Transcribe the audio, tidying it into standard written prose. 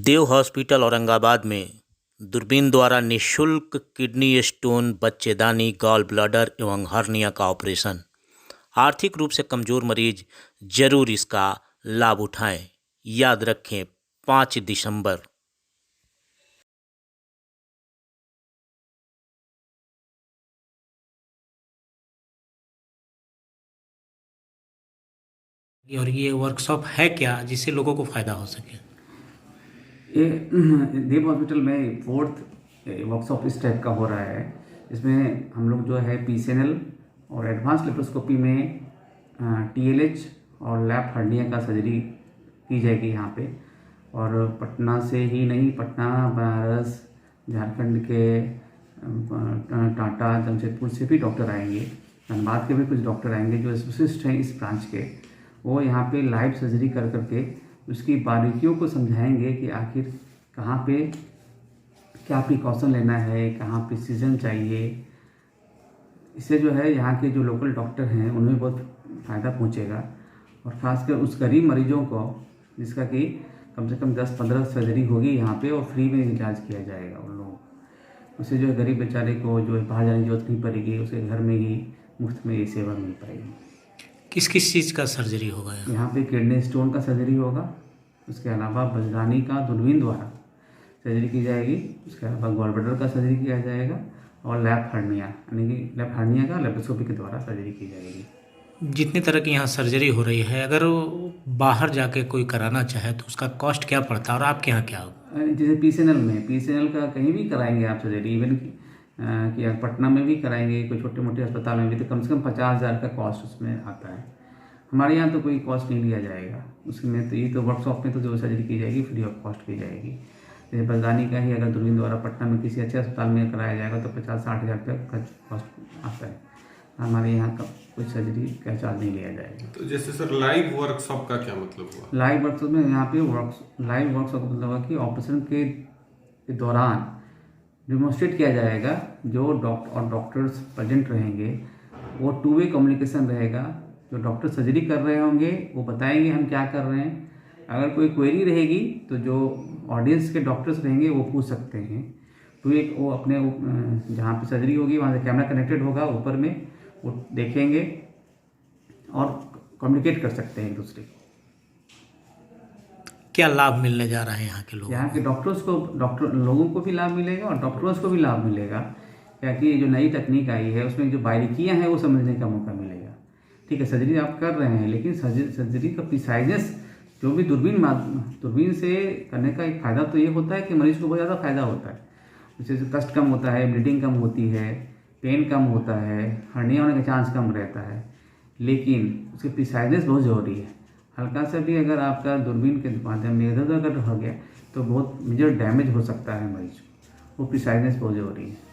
देव hospital Aurangabad में दूरबीन द्वारा निःशुल्क किडनी स्टोन, बच्चेदानी, गॉल ब्लैडर एवं हर्निया का ऑपरेशन। आर्थिक रूप से कमजोर मरीज जरूर इसका लाभ उठाएं। याद रखें 5 दिसंबर। और ये वर्कशॉप है क्या जिससे लोगों को फ़ायदा हो सके? ये देव हॉस्पिटल में 4th वर्कशॉप इस टाइप का हो रहा है। इसमें हम लोग जो है PCNL और एडवांस लेप्रोस्कोपी में TLH और लैप हर्निया का सर्जरी की जाएगी यहाँ पे। और पटना से ही नहीं, पटना, बनारस, झारखंड के टाटा, जमशेदपुर से भी डॉक्टर आएंगे। धनबाद के भी कुछ डॉक्टर आएंगे जो स्पेशलिस्ट हैं इस ब्रांच के। वो यहाँ पे लाइव सर्जरी कर करके उसकी बारीकियों को समझाएंगे कि आखिर कहाँ पे क्या प्रिकॉशन लेना है, कहाँ पे सीजन चाहिए। इससे जो है यहाँ के जो लोकल डॉक्टर हैं उन्हें बहुत फ़ायदा पहुँचेगा। और ख़ासकर उस गरीब मरीजों को जिसका कि कम से कम 10-15 सर्जरी होगी यहाँ पे और फ्री में इलाज किया जाएगा उन लोगों को। उससे जो है गरीब बेचारे को जो है बाहर जाने की जरूरत नहीं पड़ेगी, उसे घर में ही मुफ्त में ये सेवा मिल पाएगी। किस किस चीज़ का सर्जरी होगा यहाँ पे किडनी स्टोन का सर्जरी होगा। उसके अलावा बजरानी का दूरबीन द्वारा सर्जरी की जाएगी। उसके अलावा गॉल ब्लैडर का सर्जरी किया जाएगा और लैप हर्निया यानी कि लैप हर्निया का लेप्रोस्कोपी के द्वारा सर्जरी की जाएगी। जितने तरह की यहाँ सर्जरी हो रही है, अगर वो बाहर जाके कोई कराना चाहे तो उसका कॉस्ट क्या पड़ता है और आपके यहाँ क्या होगा? जैसे PCNL का कहीं भी कराएंगे आप सर्जरी, इवन कि आप पटना में भी कराएंगे, कोई छोटे मोटे अस्पताल में भी, तो कम से कम 50,000 का कॉस्ट उसमें आता है। हमारे यहाँ तो कोई कॉस्ट नहीं लिया जाएगा उसमें। तो ये तो वर्कशॉप में तो जो सर्जरी की जाएगी फ्री ऑफ कॉस्ट की जाएगी। जैसे बजदानी का ही अगर दूरबीन द्वारा पटना में किसी अच्छे अस्पताल में कराया जाएगा तो 50-60 हज़ार तक का कॉस्ट आता है। हमारे यहाँ का कोई सर्जरी का चार्ज नहीं लिया जाएगा। तो जैसे सर लाइव वर्कशॉप का क्या मतलब हुआ? लाइव वर्कशॉप में यहाँ पे लाइव वर्कशॉप का मतलब हुआ कि ऑपरेशन के दौरान डिमॉन्स्ट्रेट किया जाएगा। जो डॉक्टर्स प्रेजेंट रहेंगे वो 2 वे कम्युनिकेशन रहेगा। जो डॉक्टर सर्जरी कर रहे होंगे वो बताएंगे हम क्या कर रहे हैं। अगर कोई क्वेरी रहेगी तो जो ऑडियंस के डॉक्टर्स रहेंगे वो पूछ सकते हैं। तो एक वो अपने जहाँ पे सर्जरी होगी वहाँ से कैमरा कनेक्टेड होगा, ऊपर में वो देखेंगे और कम्युनिकेट कर सकते हैं एक दूसरे को। क्या लाभ मिलने जा रहा है यहाँ के लोगों यहाँ के लोगों को भी लाभ मिलेगा और डॉक्टर्स को भी लाभ मिलेगा। क्योंकि ये जो नई तकनीक आई है उसमें जो बारीकियाँ हैं वो समझने का मौका मिलेगा। ठीक है, सर्जरी आप कर रहे हैं लेकिन सर्जरी का प्रिसाइजनेस जो भी दूरबीन से करने का एक फ़ायदा तो ये होता है कि मरीज को बहुत ज़्यादा फायदा होता है। जैसे कष्ट कम होता है, ब्लीडिंग कम होती है, पेन कम होता है, हर्निया होने का चांस कम रहता है। लेकिन उसकी प्रिसाइजनेस बहुत ज़रूरी है। हल्का सा भी अगर आपका दूरबीन के माध्यम में इधर उधर हो गया तो बहुत मेजर डैमेज हो सकता है मरीज को। वो प्रिसाइजनेस बहुत ज़रूरी है।